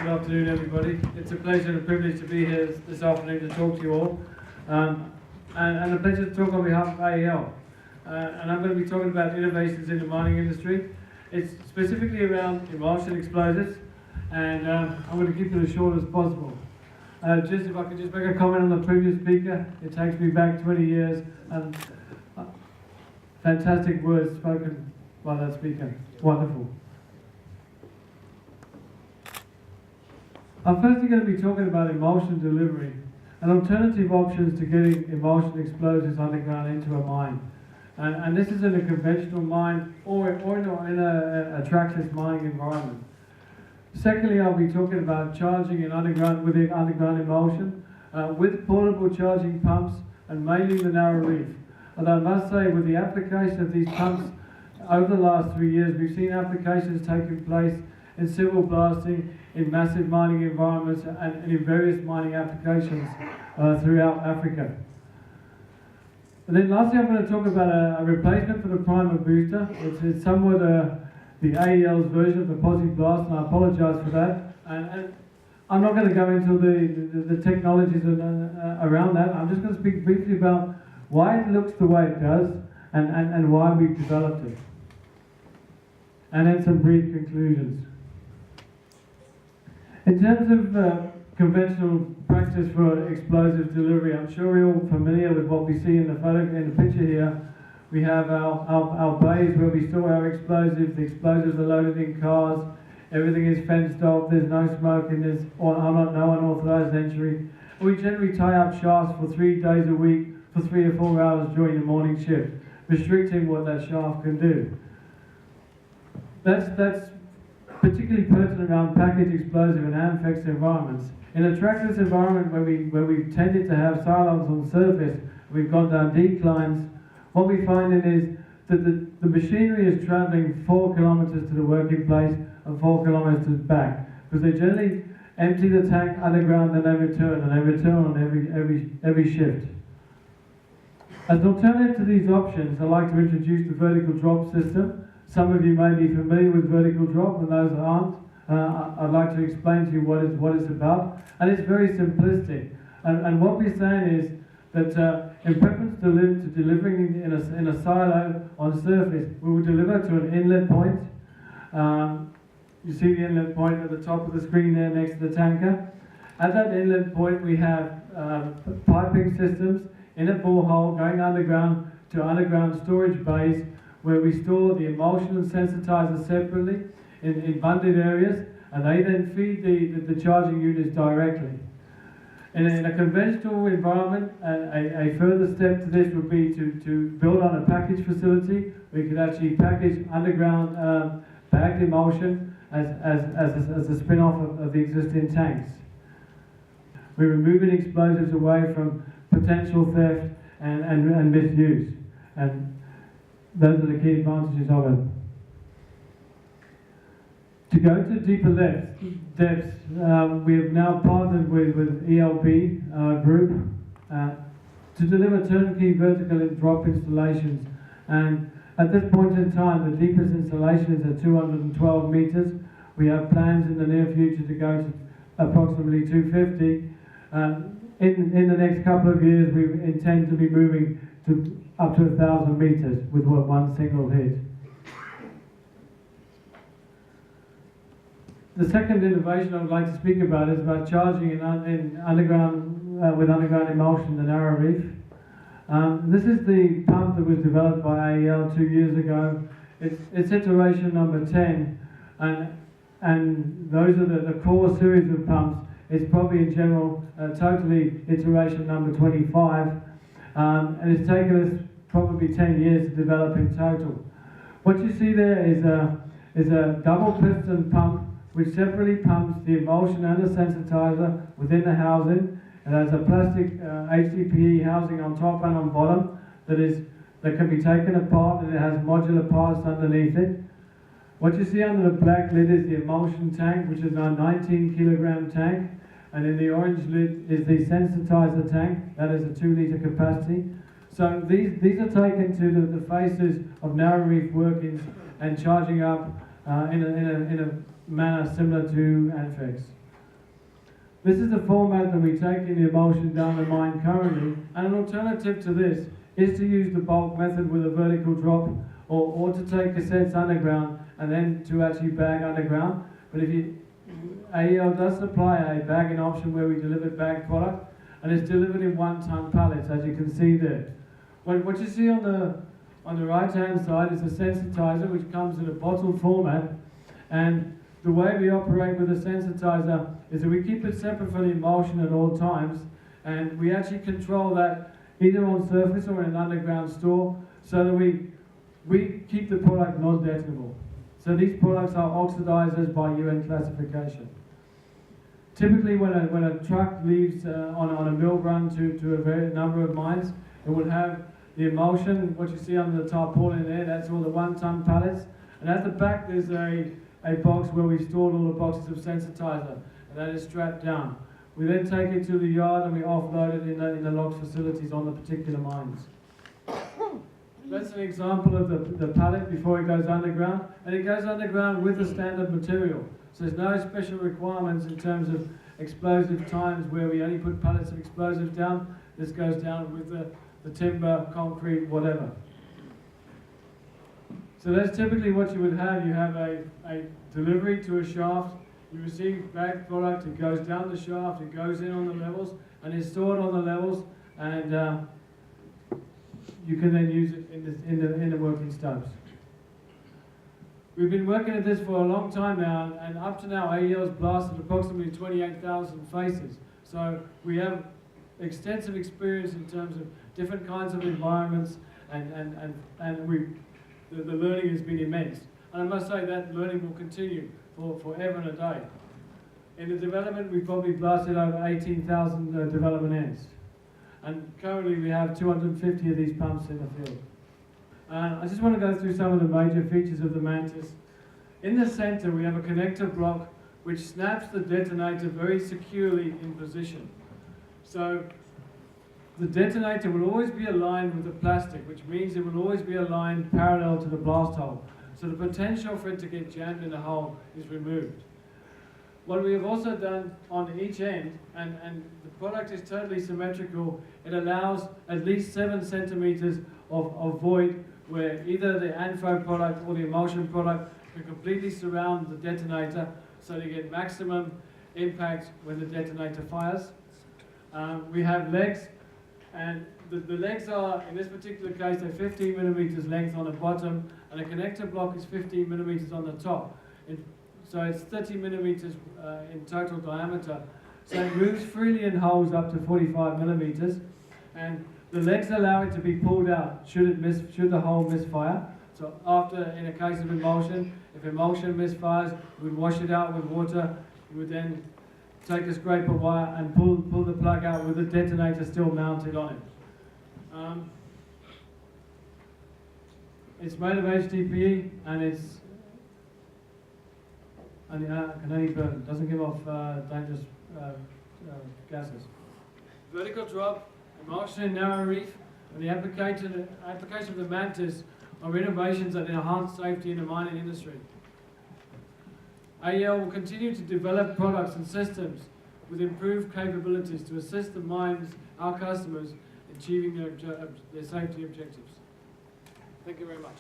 Good afternoon, everybody. It's a pleasure and a privilege to be here this afternoon to talk to you all, and a pleasure to talk on behalf of AEL. And I'm going to be talking about innovations in the mining industry. It's specifically around emulsion explosives, and I'm going to keep it as short as possible. Just if I could just make a comment on the previous speaker, it takes me back 20 years, and fantastic words spoken by that speaker. Wonderful. I'm firstly going to be talking about emulsion delivery and alternative options to getting emulsion explosives underground into a mine. And this is in a conventional mine or in a trackless mining environment. Secondly, I'll be talking about charging in underground with the underground emulsion with portable charging pumps and mainly the narrow reef. Although I must say, with the application of these pumps over the last 3 years, we've seen applications taking place in civil blasting, in massive mining environments, and in various mining applications throughout Africa. And then lastly, I'm going to talk about a replacement for the primer booster. It's somewhat the AEL's version of the Posi Blast, and I apologise for that. And I'm not going to go into the technologies around that. I'm just going to speak briefly about why it looks the way it does and why we've developed it. And then some brief conclusions. In terms of conventional practice for explosive delivery, I'm sure we're all familiar with what we see in the photo, in the picture here. We have our bays where we store our explosives. The explosives are loaded in cars. Everything is fenced off. There's no smoking. There's no unauthorized entry. We generally tie up shafts for 3 days a week for 3 or 4 hours during the morning shift, restricting what that shaft can do. That's particularly pertinent around package explosive and AMFEX environments. In a trackless environment where we've tended to have silos on the surface, we've gone down declines, what we find is that the machinery is travelling 4 kilometres to the working place and 4 kilometres back, because they generally empty the tank underground and they return on every shift. As an alternative to these options, I'd like to introduce the vertical drop system. Some of you may be familiar with vertical drop, and those that aren't, I'd like to explain to you what it's about. And it's very simplistic. And what we're saying is that in preference to delivering in a silo on surface, we will deliver to an inlet point. You see the inlet point at the top of the screen there next to the tanker. At that inlet point, we have piping systems in a borehole going underground to underground storage bays, where we store the emulsion and sensitizer separately in bundled areas, and they then feed the charging units directly. In a conventional environment, a further step to this would be to build on a package facility. We could actually package underground bagged emulsion as a spin-off of the existing tanks. We're removing explosives away from potential theft and misuse. And those are the key advantages of it. To go to deeper depths, we have now partnered with ELB Group to deliver turnkey vertical drop installations. And at this point in time, the deepest installation is at 212 meters. We have plans in the near future to go to approximately 250. In the next couple of years, we intend to be moving to up to 1,000 meters with one single hit. The second innovation I would like to speak about is about charging in underground with underground emulsion, the narrow reef. This is the pump that was developed by AEL 2 years ago. It's iteration number 10, and those are the core series of pumps. It's probably in general totally iteration number 25. And it's taken us probably 10 years to develop in total. What you see there is a double piston pump which separately pumps the emulsion and the sensitizer within the housing. It has a plastic HDPE housing on top and on bottom that can be taken apart, and it has modular parts underneath it. What you see under the black lid is the emulsion tank, which is a 19 kilogram tank. And in the orange lid is the sensitizer tank, that is a 2 litre capacity. So these are taken to the faces of narrow reef workings and charging up in a manner similar to AMFEX. This is the format that we take in the emulsion down the mine currently, and an alternative to this is to use the bulk method with a vertical drop, or to take cassettes underground and then to actually bag underground. But if you, AEL does supply a bagging option where we deliver bagged product, and it's delivered in 1-ton pallets, as you can see there. What you see on the right-hand side is a sensitizer, which comes in a bottle format, and the way we operate with the sensitizer is that we keep it separate from the emulsion at all times, and we actually control that either on surface or in an underground store, so that we keep the product non-detonable. So these products are oxidizers by UN classification. Typically, when a truck leaves on a mill run to a very number of mines, it will have the emulsion, what you see under the tarpaulin there, that's all the 1-ton pallets. And at the back, there's a box where we stored all the boxes of sensitizer, and that is strapped down. We then take it to the yard and we offload it in the locked facilities on the particular mines. That's an example of the pallet before it goes underground, and it goes underground with the standard material. So there's no special requirements in terms of explosive times where we only put pallets of explosives down. This goes down with the timber, concrete, whatever. So that's typically what you would have. You have a delivery to a shaft, you receive bagged product, it goes down the shaft, it goes in on the levels, and it's stored on the levels, and you can then use it in the working stopes. We've been working at this for a long time now, and up to now AEL's blasted approximately 28,000 faces. So we have extensive experience in terms of different kinds of environments, and the learning has been immense. And I must say that learning will continue for forever and a day. In the development, we've probably blasted over 18,000 development ends. And currently we have 250 of these pumps in the field. I just want to go through some of the major features of the Mantis. In the center, we have a connector block which snaps the detonator very securely in position. So the detonator will always be aligned with the plastic, which means it will always be aligned parallel to the blast hole. So the potential for it to get jammed in the hole is removed. What we have also done on each end, and the product is totally symmetrical, it allows at least 7 centimeters of void where either the ANFO product or the emulsion product can completely surround the detonator, so you get maximum impact when the detonator fires. We have legs, and the legs are, in this particular case, they're 15 millimeters length on the bottom, and the connector block is 15 millimeters on the top. So it's 30 millimeters in total diameter. So it moves freely in holes up to 45 millimeters, and the legs allow it to be pulled out should the hole misfire. So after, in a case of emulsion, if emulsion misfires, we'd wash it out with water. We would then take a scraper wire and pull the plug out with the detonator still mounted on it. It's made of HDPE, and it's can only burn, doesn't give off dangerous gases. Vertical drop, emulsion in narrow reef, and the application of the Mantis are innovations that enhance safety in the mining industry. AEL will continue to develop products and systems with improved capabilities to assist the mines, our customers, in achieving their safety objectives. Thank you very much.